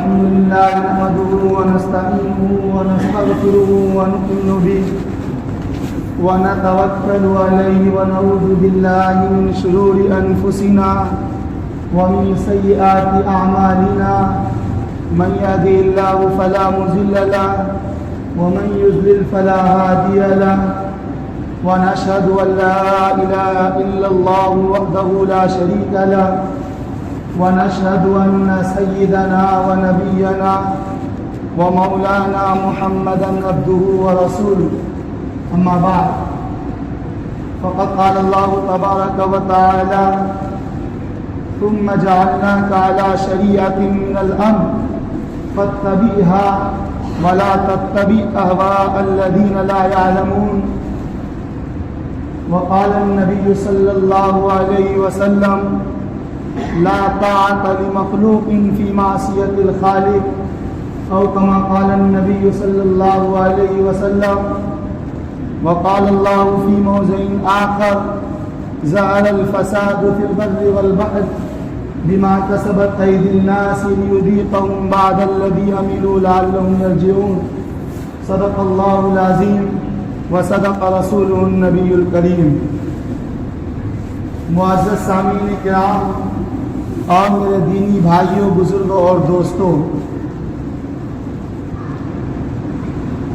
الحمد لله نحمده ونستعينه ونستغفره ونؤمن به ونتوكل عليه ونعوذ بالله من شرور أنفسنا ومن سيئات أعمالنا من يهده الله فلا مضل له ومن يضلل فلا هادي له ونشهد أن لا إله إلا الله وحده لا شريك له ونشهد أن سيدنا ونبينا ومولانا محمدا عبده ورسوله أما بعد فقد قال الله تبارك وتعالى ثم جعلناك على شريعة من الأمر فاتبعها ولا تتبع أهواء الذين لا يعلمون وقال النبي صلى الله عليه وسلم لا طاعة لمخلوق في معصية الخالق أو كما قال النبي صلى الله عليه وسلم وقال الله في موضع آخر ظهر الفساد في البر والبحر بما كسبت أيدي الناس ليذيقهم بعد الذي عملوا لعلهم يرجعون صدق الله العظيم وصدق رسوله النبی الکریم۔ معزز سامعین کرام اور میرے دینی بھائیوں، بزرگوں اور دوستوں،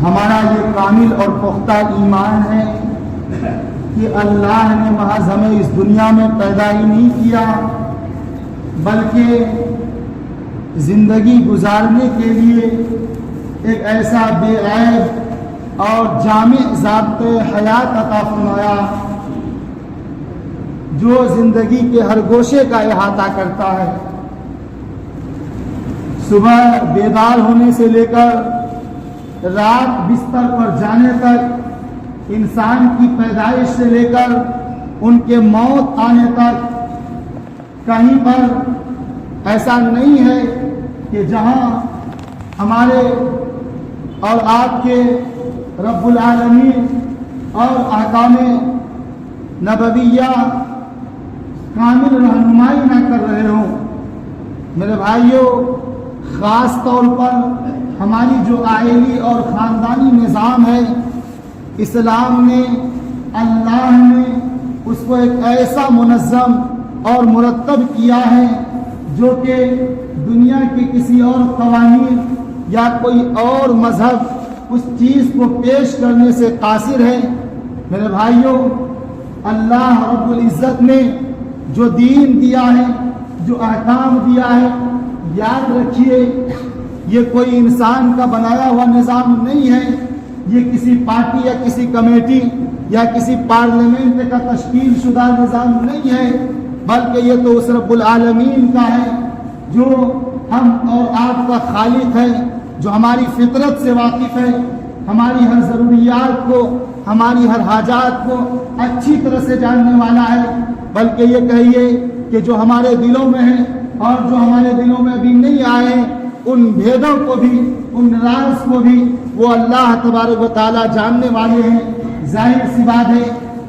ہمارا یہ کامل اور پختہ ایمان ہے کہ اللہ نے محض ہمیں اس دنیا میں پیدا ہی نہیں کیا بلکہ زندگی گزارنے کے لیے ایک ایسا بے عیب اور جامع ضابطۂ حیات عطا فرمایا جو زندگی کے ہر گوشے کا احاطہ کرتا ہے۔ صبح بیدار ہونے سے لے کر رات بستر پر جانے تک، انسان کی پیدائش سے لے کر ان کے موت آنے تک، کہیں پر ایسا نہیں ہے کہ جہاں ہمارے اور آپ کے رب العالمین اور احکام نبویہ کامل رہنمائی نہ کر رہے ہوں۔ میرے بھائیوں، خاص طور پر ہماری جو عائلی اور خاندانی نظام ہے، اسلام نے، اللہ نے اس کو ایک ایسا منظم اور مرتب کیا ہے جو کہ دنیا کے کسی اور قوانین یا کوئی اور مذہب اس چیز کو پیش کرنے سے قاصر ہے۔ میرے بھائیوں، اللہ رب العزت نے جو دین دیا ہے، جو احکام دیا ہے، یاد رکھیے یہ کوئی انسان کا بنایا ہوا نظام نہیں ہے، یہ کسی پارٹی یا کسی کمیٹی یا کسی پارلیمنٹ کا تشکیل شدہ نظام نہیں ہے، بلکہ یہ تو اس رب العالمین کا ہے جو ہم اور آپ کا خالق ہے، جو ہماری فطرت سے واقف ہے، ہماری ہر ضروریات کو، ہماری ہر حاجات کو اچھی طرح سے جاننے والا ہے۔ بلکہ یہ کہیے کہ جو ہمارے دلوں میں ہے اور جو ہمارے دلوں میں ابھی نہیں آئے ہیں، ان بھیدوں کو بھی، ان راز کو بھی وہ اللہ تبارک و تعالیٰ جاننے والے ہیں۔ ظاہر سی بات ہے،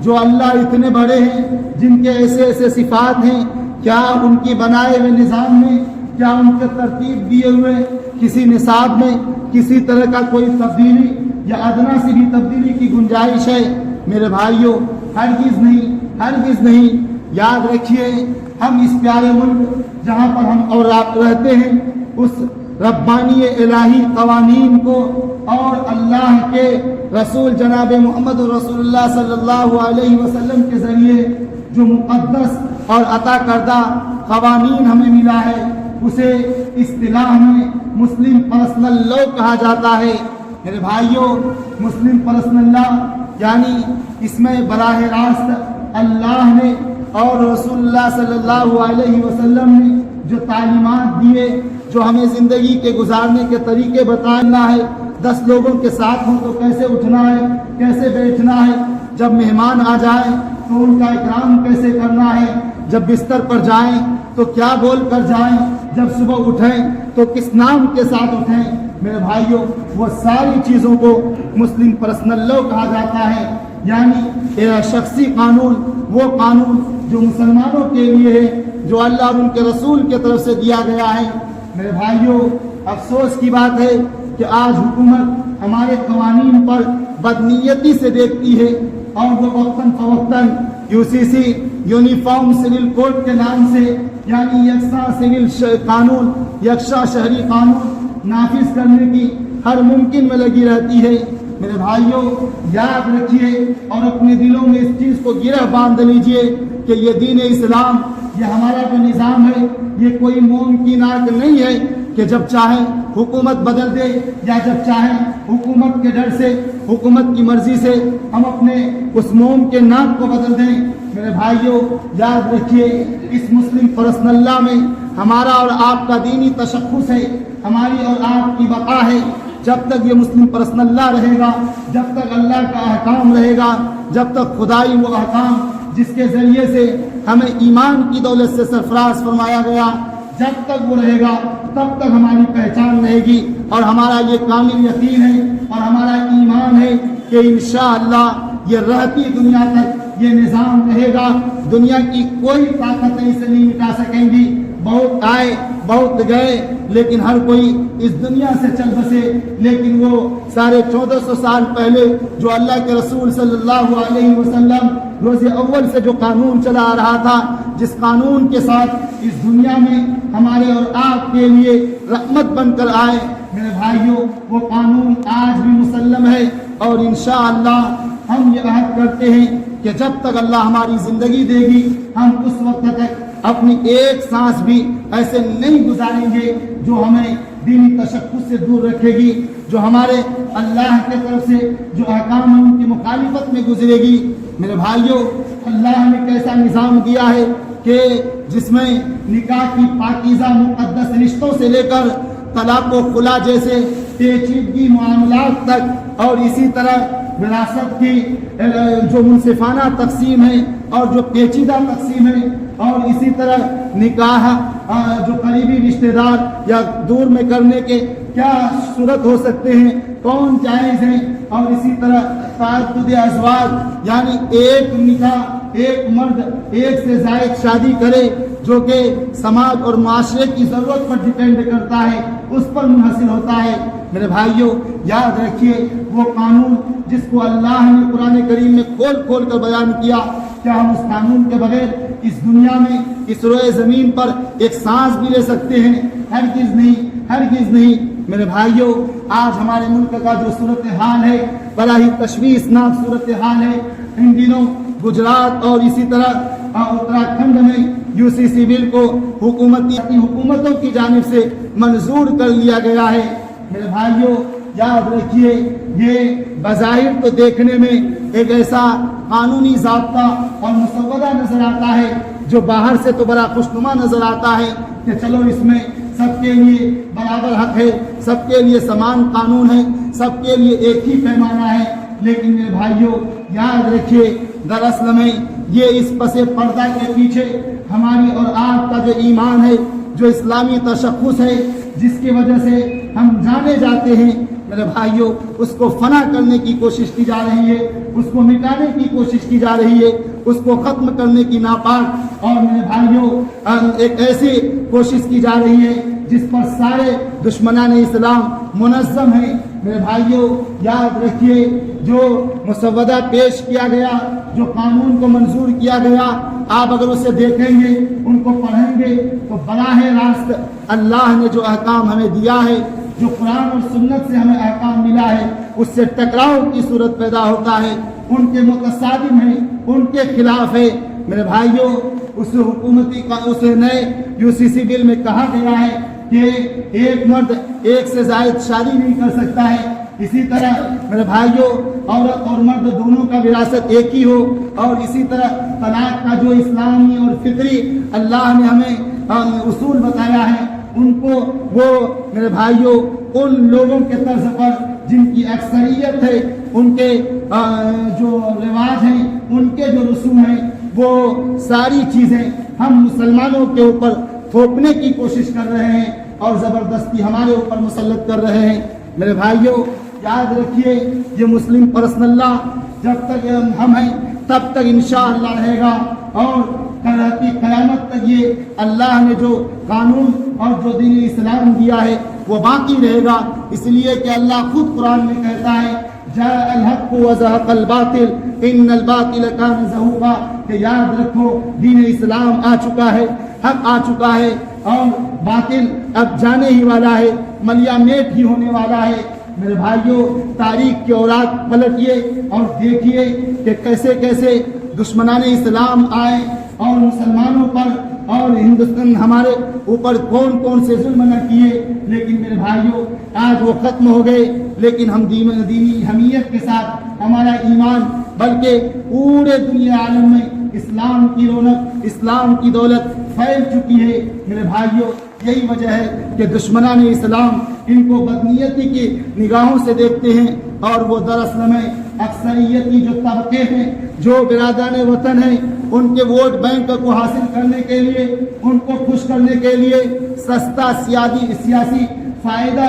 جو اللہ اتنے بڑے ہیں، جن کے ایسے ایسے صفات ہیں، کیا ان کی بنائے ہوئے نظام میں، کیا ان کے ترتیب دیے ہوئے کسی نصاب میں کسی طرح کا کوئی تبدیلی یا ادنا سی بھی تبدیلی کی گنجائش ہے؟ میرے بھائیوں، ہرگز نہیں، ہرگز نہیں۔ یاد رکھیے، ہم اس پیارے ملک جہاں پر ہم اور آپ رہتے ہیں، اس ربانی الہی قوانین کو اور اللہ کے رسول جناب محمد رسول اللہ صلی اللہ علیہ وسلم کے ذریعے جو مقدس اور عطا کردہ قوانین ہمیں ملا ہے، اسے اصطلاح میں مسلم پرسنل لا کہا جاتا ہے۔ میرے بھائیوں، مسلم پرسنل لا یعنی اس میں براہ راست اللہ نے اور رسول اللہ صلی اللہ علیہ وسلم نے جو تعلیمات دیے، جو ہمیں زندگی کے گزارنے کے طریقے بتانا ہے، 10 لوگوں کے ساتھ ہوں تو کیسے اٹھنا ہے، کیسے بیٹھنا ہے، جب مہمان آ جائیں تو ان کا اکرام کیسے کرنا ہے، جب بستر پر جائیں تو کیا بول کر جائیں، جب صبح اٹھیں تو کس نام کے ساتھ اٹھیں۔ میرے بھائیوں، وہ ساری چیزوں کو مسلم پرسنل لا کہا جاتا ہے، یعنی شخصی قانون، وہ قانون جو مسلمانوں کے لیے ہے، جو اللہ اور ان کے رسول کی طرف سے دیا گیا ہے۔ میرے بھائیوں، افسوس کی بات ہے کہ آج حکومت ہمارے قوانین پر بدنیتی سے دیکھتی ہے اور وہ وقتاً فوقتاً UCC یونیفارم سول کوڈ کے نام سے، یعنی یکساں سول قانون، یکساں شہری قانون نافذ کرنے کی ہر ممکن میں لگی رہتی ہے۔ میرے بھائیوں، یاد رکھیے اور اپنے دلوں میں اس چیز کو گرہ باندھ لیجئے کہ یہ دین اسلام، یہ ہمارا جو نظام ہے، یہ کوئی ممکنات نہیں ہے کہ جب چاہیں حکومت بدل دے یا جب چاہیں حکومت کے ڈر سے، حکومت کی مرضی سے ہم اپنے اس ممکنات کو بدل دیں۔ میرے بھائیوں، یاد رکھیے اس مسلم پرسنل اللہ میں ہمارا اور آپ کا دینی تشخص ہے، ہماری اور آپ کی بقا ہے۔ جب تک یہ مسلم پرسنل اللہ رہے گا، جب تک اللہ کا احکام رہے گا، جب تک خدائی وہ احکام جس کے ذریعے سے ہمیں ایمان کی دولت سے سرفراز فرمایا گیا، جب تک وہ رہے گا تب تک ہماری پہچان رہے گی۔ اور ہمارا یہ کامل یقین ہے اور ہمارا ایمان ہے کہ انشاءاللہ یہ رہتی دنیا تک یہ نظام رہے گا، دنیا کی کوئی طاقتیں اسے نہیں مٹا سکیں گی۔ بہت آئے بہت گئے لیکن ہر کوئی اس دنیا سے چل بسے، لیکن وہ 1450 سال پہلے جو اللہ کے رسول صلی اللہ علیہ وسلم روز اول سے جو قانون چلا آ رہا تھا، جس قانون کے ساتھ اس دنیا میں ہمارے اور آپ کے لیے رحمت بن کر آئے، میرے بھائیوں وہ قانون آج بھی مسلم ہے۔ اور انشاءاللہ ہم یہ عہد کرتے ہیں کہ جب تک اللہ ہماری زندگی دے گی، ہم اس وقت تک اپنی ایک سانس بھی ایسے نہیں گزاریں گے جو ہمیں دینی تشخص سے دور رکھے گی، جو ہمارے اللہ کی طرف سے جو احکام ان کی مخالفت میں گزرے گی۔ میرے بھائیوں، اللہ نے کیسا نظام دیا ہے کہ جس میں نکاح کی پاکیزہ مقدس رشتوں سے لے کر طلاق و خلا جیسے پیچیدگی معاملات تک، اور اسی طرح وراثت کی جو منصفانہ تقسیم ہے اور جو پیچیدہ تقسیم ہے، اور اسی طرح نکاح جو قریبی رشتہ دار یا دور میں کرنے کے کیا صورت ہو سکتے ہیں، کون جائز ہیں، اور اسی طرح تعدد ازواج یعنی ایک نکاح ایک مرد ایک سے زائد شادی کرے، جو کہ سماج اور معاشرے کی ضرورت پر ڈیپینڈ کرتا ہے، اس پر منحصر ہوتا ہے۔ میرے بھائیوں، یاد رکھیے وہ قانون جس کو اللہ نے قرآن کریم میں کھول کھول کر بیان کیا، کیا ہم اس قانون کے بغیر اس دنیا میں اس روئے زمین پر ایک سانس بھی لے سکتے ہیں؟ ہرگز نہیں، ہرگز نہیں۔ میرے بھائیوں، آج ہمارے ملک کا جو صورتحال ہے بڑا ہی تشویشناک صورتحال ہے۔ ان دنوں گجرات اور اسی طرح اتراکھنڈ میں UCC بل کو حکومتوں کی جانب سے منظور کر لیا گیا ہے۔ میرے بھائیوں، یاد رکھیے یہ بظاہر تو دیکھنے میں ایک ایسا قانونی ضابطہ اور مسودہ نظر آتا ہے جو باہر سے تو بڑا خوشنما نظر آتا ہے کہ چلو اس میں سب کے لیے برابر حق ہے، سب کے لیے سمان قانون ہے، سب کے لیے ایک ہی پیمانہ ہے۔ لیکن میرے بھائیوں، یاد رکھیے دراصل میں یہ اس پس پردہ کے پیچھے ہماری اور آپ کا جو ایمان ہے، جو اسلامی تشخص ہے، جس کی وجہ سے ہم جانے جاتے ہیں، میرے بھائیوں اس کو فنا کرنے کی کوشش کی جا رہی ہے، اس کو مٹانے کی کوشش کی جا رہی ہے، اس کو ختم کرنے کی ناپاک اور میرے بھائیوں ایک ایسی کوشش کی جا رہی ہے جس پر سارے دشمنان اسلام منظم ہیں۔ میرے بھائیوں، یاد رکھیے جو مسودہ پیش کیا گیا، جو قانون کو منظور کیا گیا، آپ اگر اسے دیکھیں گے، ان کو پڑھیں گے تو براہ راست اللہ نے جو احکام ہمیں دیا ہے، جو قرآن اور سنت سے ہمیں احکام ملا ہے، اس سے ٹکراؤ کی صورت پیدا ہوتا ہے، ان کے متصادم ہیں، ان کے خلاف ہے۔ میرے بھائیوں، اس نئے UCC بل میں کہا گیا ہے کہ ایک مرد ایک سے زائد شادی نہیں کر سکتا ہے۔ اسی طرح میرے بھائیوں، عورت اور مرد دونوں کا وراثت ایک ہی ہو، اور اسی طرح طلاق کا جو اسلامی اور فطری اللہ نے ہمیں اصول بتایا ہے، ان کو وہ میرے بھائیوں ان لوگوں کے طرز پر جن کی اکثریت ہے، ان کے جو رواج ہیں، ان کے جو رسوم ہیں، وہ ساری چیزیں ہم مسلمانوں کے اوپر تھوپنے کی کوشش کر رہے ہیں اور زبردستی ہمارے اوپر مسلط کر رہے ہیں۔ میرے بھائیوں، یاد رکھیے یہ مسلم پرسنل لا جب تک ہم ہیں تب تک انشاءاللہ رہے گا، اور قیامت تک یہ اللہ نے جو قانون اور جو دین اسلام دیا ہے وہ باقی رہے گا، اس لیے کہ اللہ خود قرآن میں کہتا ہے جاء الحق وزهق الباطل ان الباطل كان زهوقا، کہ یاد رکھو دین اسلام آ چکا ہے، حق آ چکا ہے اور باطل اب جانے ہی والا ہے، ملیا میٹ ہی ہونے والا ہے۔ میرے بھائیوں، تاریخ کے اوراق پلٹیے اور دیکھیے کہ کیسے کیسے دشمنان اسلام آئے اور مسلمانوں پر اور ہندوستان ہمارے اوپر کون کون سے ظلم نہ کیے، لیکن میرے بھائیوں آج وہ ختم ہو گئے۔ لیکن ہم دینی حمیت کے ساتھ ہمارا ایمان، بلکہ پورے دنیا عالم میں اسلام کی رونق، اسلام کی دولت پھیل چکی ہے۔ میرے بھائیوں، یہی وجہ ہے کہ دشمنان اسلام ان کو بدنیتی کی نگاہوں سے دیکھتے ہیں، اور وہ دراصل میں اکثریتی جو طبقے ہیں، جو برادران وطن ہیں، ان کے ووٹ بینک کو حاصل کرنے کے لیے، ان کو خوش کرنے کے لیے، سستا سیاسی فائدہ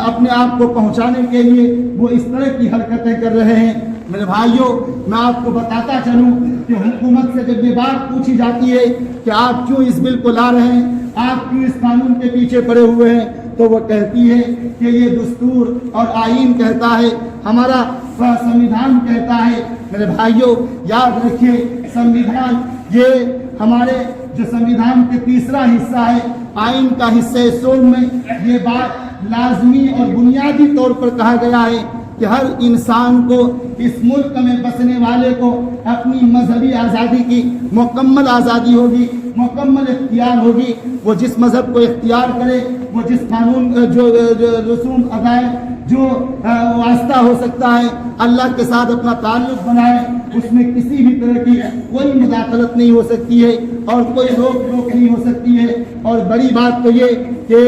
اپنے آپ کو پہنچانے کے لیے وہ اس طرح کی حرکتیں کر رہے ہیں۔ میرے بھائیوں، میں آپ کو بتاتا چلوں کہ حکومت سے جب یہ بات پوچھی جاتی ہے کہ آپ کیوں اس بل کو لا رہے ہیں، آپ کیوں اس قانون کے پیچھے پڑے ہوئے ہیں، تو وہ کہتی ہے کہ یہ دستور اور آئین کہتا ہے، ہمارا سنویدھان کہتا ہے۔ میرے بھائیوں، یاد رکھیے سنویدھان یہ ہمارے جو سنویدھان کے تیسرا حصہ ہے، آئین کا حصہ سوم میں یہ بات لازمی اور بنیادی طور پر کہا گیا ہے کہ ہر انسان کو، اس ملک میں بسنے والے کو اپنی مذہبی آزادی کی مکمل آزادی ہوگی، مکمل اختیار ہوگی۔ وہ جس مذہب کو اختیار کرے، وہ جس قانون جو رسوم ادائے، جو واسطہ ہو سکتا ہے، اللہ کے ساتھ اپنا تعلق بنائے، اس میں کسی بھی طرح کی کوئی مداخلت نہیں ہو سکتی ہے اور کوئی روک ٹوک نہیں ہو سکتی ہے۔ اور بڑی بات تو یہ کہ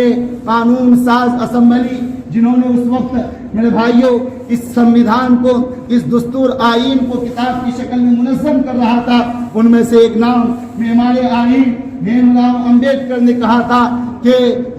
قانون ساز اسمبلی جنہوں نے اس وقت میرے بھائیوں اس سنویدھان کو، اس دستور آئین کو کتاب کی شکل میں منظم کر رہا تھا، ان میں سے ایک نام معمار آئین بھیم راؤ امبیڈکر نے کہا تھا کہ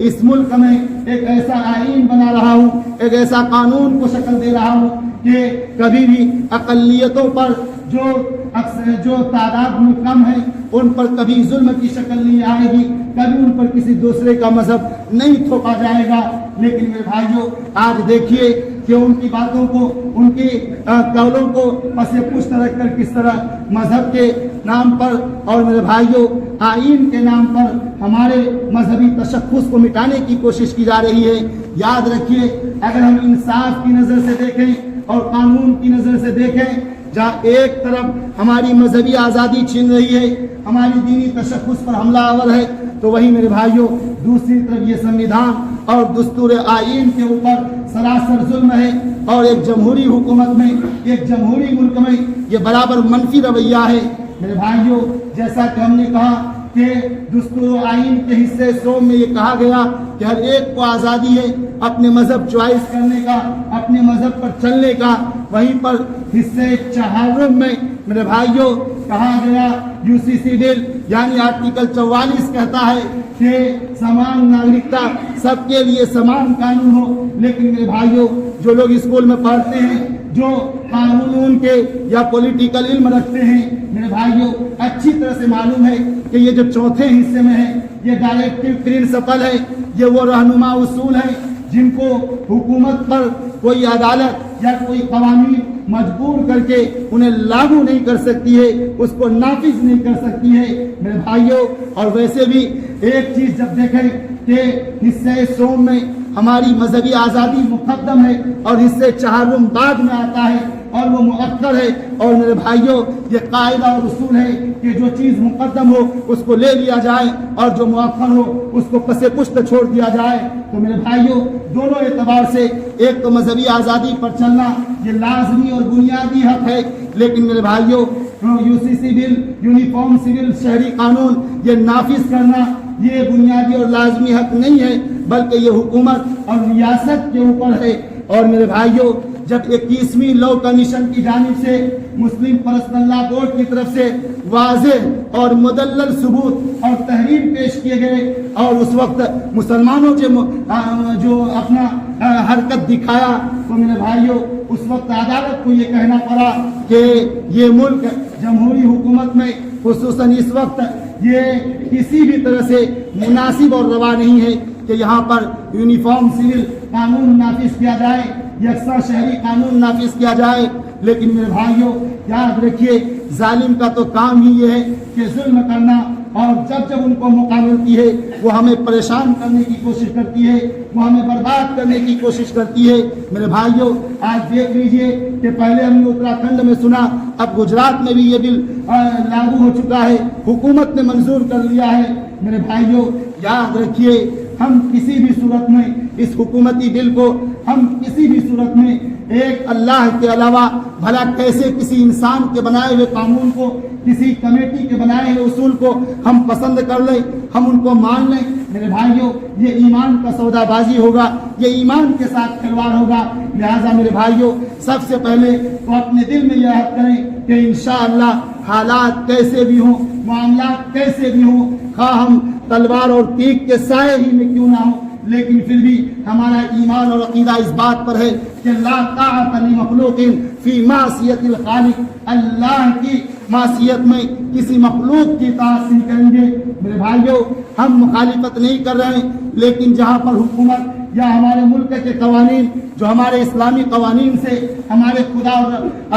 اس ملک میں ایک ایسا آئین بنا رہا ہوں، ایک ایسا قانون کو شکل دے رہا ہوں کہ کبھی بھی اقلیتوں پر جو تعداد میں کم ہے ان پر کبھی ظلم کی شکل نہیں آئے گی، کبھی ان پر کسی دوسرے کا مذہب نہیں تھوپا جائے گا۔ لیکن میرے بھائیوں، آج دیکھیے کہ ان کی باتوں کو، ان کی قولوں کو پس پشت رکھ کر کس طرح مذہب کے نام پر اور میرے بھائیوں آئین کے نام پر ہمارے مذہبی تشخص کو مٹانے کی کوشش کی جا رہی ہے۔ یاد رکھیے، اگر ہم انصاف کی نظر سے دیکھیں اور قانون کی نظر سے دیکھیں، جہاں ایک طرف ہماری مذہبی آزادی چھین رہی ہے، ہماری دینی تشخص پر حملہ آور ہے، تو وہی میرے بھائیوں دوسری طرف یہ سنویدھان اور دستور آئین کے اوپر سراسر ظلم ہے، اور ایک جمہوری حکومت میں، ایک جمہوری ملک میں یہ برابر منفی رویہ ہے۔ میرے بھائیوں، جیسا کہ ہم نے کہا کہ دستور و آئین کے حصے سوم میں یہ کہا گیا کہ ہر ایک کو آزادی ہے اپنے مذہب چوائس کرنے کا، اپنے مذہب پر چلنے کا، وہیں پر حصے چہارم میں میرے بھائیوں کہا گیا UCC بل یعنی آرٹیکل 44 کہتا ہے کہ سمان ناگرکتا، سب کے لیے سمان قانون ہو۔ لیکن میرے بھائیوں، جو لوگ اسکول میں پڑھتے ہیں، جو قانون کے یا پولیٹیکل علم رکھتے ہیں، میرے بھائیوں اچھی طرح سے معلوم ہے کہ یہ جو چوتھے حصے میں ہے، یہ ڈائریکٹو پرنسپل ہے، یہ وہ رہنما اصول ہے جن کو حکومت پر کوئی عدالت یا کوئی قوانین مجبور کر کے انہیں لاگو نہیں کر سکتی ہے، اس کو نافذ نہیں کر سکتی ہے میرے بھائیوں۔ اور ویسے بھی ایک چیز جب دیکھیں کہ حصے سوم میں ہماری مذہبی آزادی مقدم ہے اور حصے چہارم بعد میں آتا ہے اور وہ مؤخر ہے، اور میرے بھائیوں یہ قاعدہ اور اصول ہے کہ جو چیز مقدم ہو اس کو لے لیا جائے اور جو مؤخر ہو اس کو پس پشت چھوڑ دیا جائے۔ تو میرے بھائیوں دونوں اعتبار سے ایک تو مذہبی آزادی پر چلنا یہ لازمی اور بنیادی حق ہے، لیکن میرے بھائیوں UCC بل، یونیفارم سول شہری قانون یہ نافذ کرنا یہ بنیادی اور لازمی حق نہیں ہے، بلکہ یہ حکومت اور ریاست کے اوپر ہے۔ اور میرے بھائیوں جب 21ویں لاء کمیشن کی جانب سے مسلم پرسنل لاء بورڈ کی طرف سے واضح اور مدلل ثبوت اور تحریر پیش کیے گئے اور اس وقت مسلمانوں جو اپنا حرکت دکھایا، تو میرے بھائیوں اس وقت عدالت کو یہ کہنا پڑا کہ یہ ملک جمہوری حکومت میں خصوصاً اس وقت یہ کسی بھی طرح سے مناسب اور روا نہیں ہے کہ یہاں پر یونیفارم سول قانون نافذ کیا جائے، یکساں شہری قانون نافذ کیا جائے، لیکن میرے بھائیوں یاد رکھیے ظالم کا تو کام ہی یہ ہے کہ ظلم کرنا، اور جب جب ان کو موقع ملتی ہے وہ ہمیں پریشان کرنے کی کوشش کرتی ہے، وہ ہمیں برباد کرنے کی کوشش کرتی ہے۔ میرے بھائیوں آج دیکھ لیجئے کہ پہلے ہم نے اتراکھنڈ میں سنا، اب گجرات میں بھی یہ بل لاگو ہو چکا ہے، حکومت نے منظور کر لیا ہے۔ میرے بھائیوں یاد رکھیے ہم کسی بھی صورت میں اس حکومتی بل کو، ہم کسی بھی صورت میں ایک اللہ کے علاوہ بھلا کیسے کسی انسان کے بنائے ہوئے قانون کو، کسی کمیٹی کے بنائے ہوئے اصول کو ہم پسند کر لیں، ہم ان کو مان لیں۔ میرے بھائیوں یہ ایمان کا سودا بازی ہوگا، یہ ایمان کے ساتھ کھلواڑ ہوگا۔ لہٰذا میرے بھائیوں سب سے پہلے تو اپنے دل میں یہ عہد کریں کہ انشاءاللہ حالات کیسے بھی ہوں، معاملات کیسے بھی ہوں، خواہ ہم تلوار اور تیغ کے سائے ہی میں کیوں نہ ہوں، لیکن پھر بھی ہمارا ایمان اور عقیدہ اس بات پر ہے کہ لا طاعت لمخلوق فی معصیت الخالق، اللہ کی معصیت میں کسی مخلوق کی اطاعت نہیں کریں گے۔ میرے بھائیوں ہم مخالفت نہیں کر رہے ہیں، لیکن جہاں پر حکومت یا ہمارے ملک کے قوانین جو ہمارے اسلامی قوانین سے، ہمارے خدا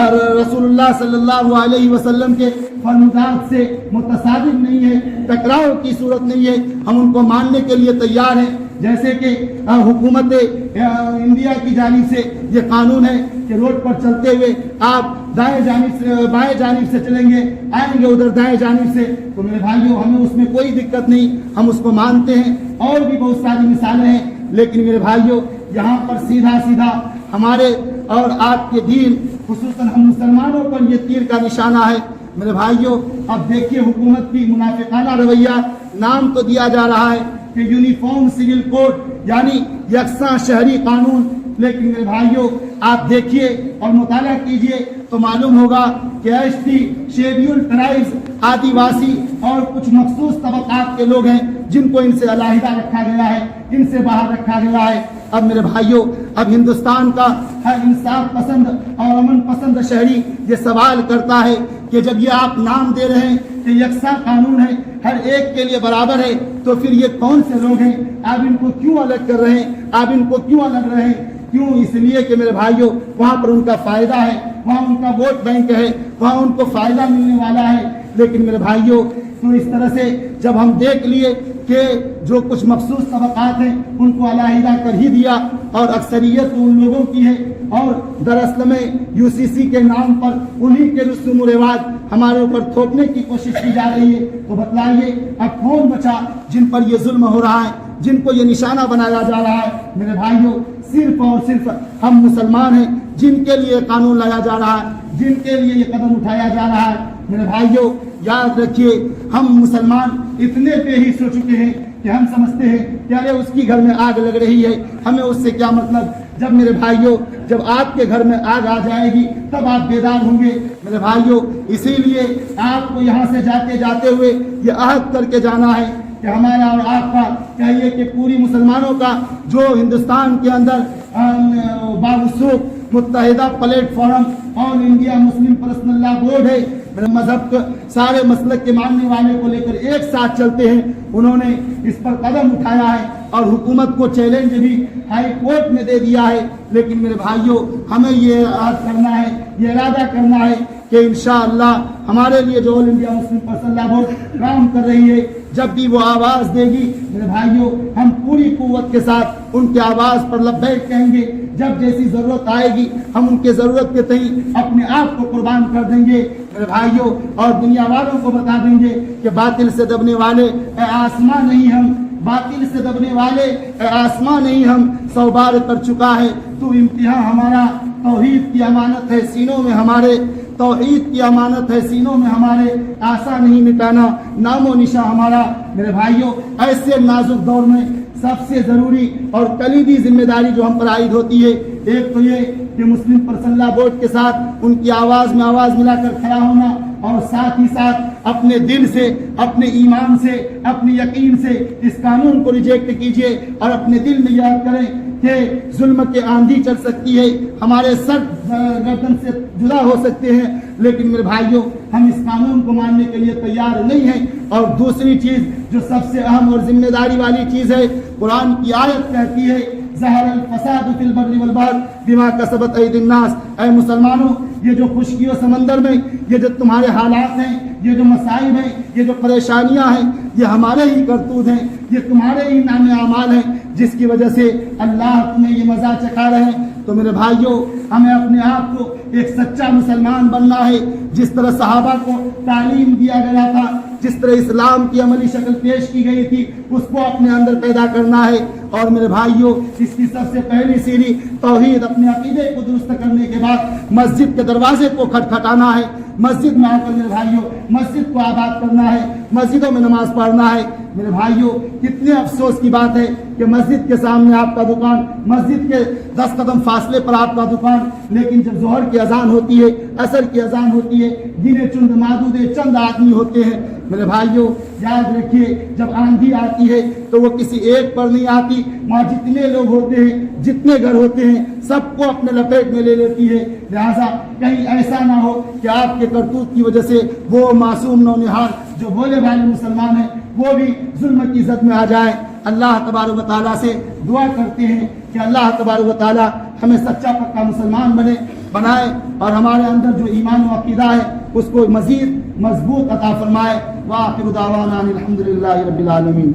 اور رسول اللہ صلی اللہ علیہ وسلم کے فرمودات سے متصادم نہیں ہے، ٹکراؤ کی صورت نہیں ہے، ہم ان کو ماننے کے لیے تیار ہیں۔ جیسے کہ حکومت انڈیا کی جانب سے یہ قانون ہے کہ روڈ پر چلتے ہوئے آپ دائیں جانب سے بائیں جانب سے چلیں گے، آئیں گے ادھر دائیں جانب سے، تو میرے بھائیوں ہمیں اس میں کوئی دقت نہیں، ہم اس کو مانتے ہیں۔ اور بھی بہت ساری مثالیں ہیں، لیکن میرے بھائیوں یہاں پر سیدھا سیدھا ہمارے اور آپ کے دین، خصوصاً ہم مسلمانوں پر یہ تیر کا نشانہ ہے۔ میرے بھائیوں اب دیکھیے حکومت کی منافقانہ رویہ، نام تو دیا جا رہا ہے کہ یونیفارم سول کوڈ یعنی یکساں شہری قانون، لیکن میرے بھائیوں آپ دیکھیے اور مطالعہ کیجئے تو معلوم ہوگا کہ ایس ٹی، شیڈیول ٹرائبز، آدیواسی اور کچھ مخصوص طبقات کے لوگ ہیں جن کو ان سے علیحدہ رکھا گیا ہے، ان سے باہر رکھا گیا ہے۔ اب میرے بھائیوں اب ہندوستان کا ہر انصاف پسند اور امن پسند شہری یہ سوال کرتا ہے کہ جب یہ آپ نام دے رہے ہیں کہ یکساں قانون ہے، ہر ایک کے لیے برابر ہے، تو پھر یہ کون سے لوگ ہیں؟ آپ ان کو کیوں الگ کر رہے ہیں؟ آپ ان کو کیوں الگ رہے ہیں؟ کیوں؟ اس لیے کہ میرے بھائیوں وہاں پر ان کا فائدہ ہے، وہاں ان کا ووٹ بینک ہے، وہاں ان کو فائدہ ملنے والا ہے۔ لیکن میرے بھائیوں تو اس طرح سے جب ہم دیکھ لیے کہ جو کچھ مخصوص طبقات ہیں ان کو علیحدہ کر ہی دیا اور اکثریت ان لوگوں کی ہے، اور دراصل میں یو سی سی کے نام پر انہی کے رسوم و رواج ہمارے اوپر تھوپنے کی کوشش کی جا رہی ہے، تو بتلائیے اب کون بچا جن پر یہ ظلم ہو رہا ہے، جن کو یہ نشانہ بنایا جا رہا ہے؟ میرے بھائیوں صرف اور صرف ہم مسلمان ہیں جن کے لیے قانون لایا جا رہا ہے، جن کے لیے یہ قدم اٹھایا جا رہا ہے۔ میرے بھائیوں یاد رکھیے ہم مسلمان اتنے بےحیس ہو چکے ہیں کہ ہم سمجھتے ہیں کہ ارے اس کی گھر میں آگ لگ رہی ہے، ہمیں اس سے کیا مطلب۔ جب میرے بھائیوں جب آپ کے گھر میں آگ آ جائے گی تب آپ بیدار ہوں گے۔ میرے بھائیوں اسی لیے آپ کو یہاں سے جاتے ہوئے یہ عہد کر کے جانا ہے کہ ہمارا اور آپ کا چاہیے کہ پوری مسلمانوں کا جو ہندوستان کے اندر باوسوق متحدہ پلیٹ فارم اور انڈیا مسلم پرسنل لا بورڈ ہے، مذہب کے سارے مسلک کے ماننے والے کو لے کر ایک ساتھ چلتے ہیں، انہوں نے اس پر قدم اٹھایا ہے اور حکومت کو چیلنج بھی ہائی کورٹ میں دے دیا ہے۔ لیکن میرے بھائیوں ہمیں یہ عہد کرنا ہے، یہ ارادہ کرنا ہے کہ انشاءاللہ ہمارے لیے جو آل انڈیا مسلم پرسنل لا بورڈ کام کر رہی ہے، جب بھی وہ آواز دے گی میرے بھائیوں ہم پوری قوت کے ساتھ ان کی آواز پر لبیک کہیں گے۔ جب جیسی ضرورت آئے گی ہم ان کے ضرورت کے تئیں اپنے آپ کو قربان کر دیں گے میرے بھائیوں، اور دنیا والوں کو بتا دیں گے کہ باطل سے دبنے والے اے آسمان نہیں ہم، باطل سے دبنے والے اے آسمان نہیں ہم، 100 بار کر چکا ہے تو امتحان ہمارا، توحید کی امانت ہے سینوں میں ہمارے، توحید کی امانت ہے سینوں میں ہمارے، آسا نہیں مٹانا نام و نشاں ہمارا۔ میرے بھائیوں ایسے نازک دور میں سب سے ضروری اور کلیدی ذمہ داری جو ہم پر عائد ہوتی ہے، ایک تو یہ کہ مسلم پرسنل لا بورڈ کے ساتھ ان کی آواز میں آواز ملا کر کھڑا ہونا، اور ساتھ ہی ساتھ اپنے دل سے، اپنے ایمان سے، اپنے یقین سے اس قانون کو ریجیکٹ کیجئے اور اپنے دل میں یاد کریں کہ ظلم کے آندھی چل سکتی ہے، ہمارے سر گردن سے جدا ہو سکتے ہیں، لیکن میرے بھائیوں ہم اس قانون کو ماننے کے لیے تیار نہیں ہیں. اور دوسری چیز جو سب سے اہم اور ذمہ داری والی چیز ہے، قرآن کی آیت کہتی ہے ظہر الفساد فی البر والبحر بما کسبت ایدی الناس. اے مسلمانوں، یہ جو خشکیوں سمندر میں یہ جو تمہارے حالات ہیں، یہ جو مصائب ہیں، یہ جو پریشانیاں ہیں، یہ ہمارے ہی کرتوت ہیں، یہ تمہارے ہی نام اعمال ہیں جس کی وجہ سے اللہ تمہیں یہ مزہ چکھا رہے ہیں. تو میرے بھائیوں ہمیں اپنے آپ کو ایک سچا مسلمان بننا ہے. جس طرح صحابہ کو تعلیم دیا گیا تھا، جس طرح اسلام کی عملی شکل پیش کی گئی تھی، اس کو اپنے اندر پیدا کرنا ہے. اور میرے بھائیوں اس کی سب سے پہلی سیڑھی توحید، اپنے عقیدے کو درست کرنے کے بعد مسجد کے دروازے کو کھٹکھٹانا ہے. مسجد میں آ کر میرے بھائیوں مسجد کو آباد کرنا ہے، مسجدوں میں نماز پڑھنا ہے. میرے بھائیوں کتنے افسوس کی بات ہے کہ مسجد کے سامنے آپ کا دکان، مسجد کے 10 قدم فاصلے پر آپ کا دکان، لیکن جب ظہر کی اذان ہوتی ہے، عصر کی اذان ہوتی ہے، گنے چند معدود چند آدمی ہوتے ہیں. میرے بھائیوں یاد رکھیے جب آندھی آتی ہے تو وہ کسی ایک پر نہیں آتی، وہاں جتنے لوگ ہوتے ہیں، جتنے گھر ہوتے ہیں، سب کو اپنے لپیٹ میں لے لیتی ہے. لہذا کہیں ایسا نہ ہو کہ آپ کے کرتوت کی وجہ سے وہ معصوم نونہار جو بولے والے مسلمان ہیں وہ بھی ظلم کی زد میں آ جائیں. اللہ تبارک و تعالیٰ سے دعا کرتے ہیں کہ اللہ تبارک و تعالیٰ ہمیں سچا پکا مسلمان بنائے اور ہمارے اندر جو ایمان و عقیدہ ہے اس کو مزید مضبوط عطا فرمائے. وآخر دعوانا الحمدللہ رب العالمین.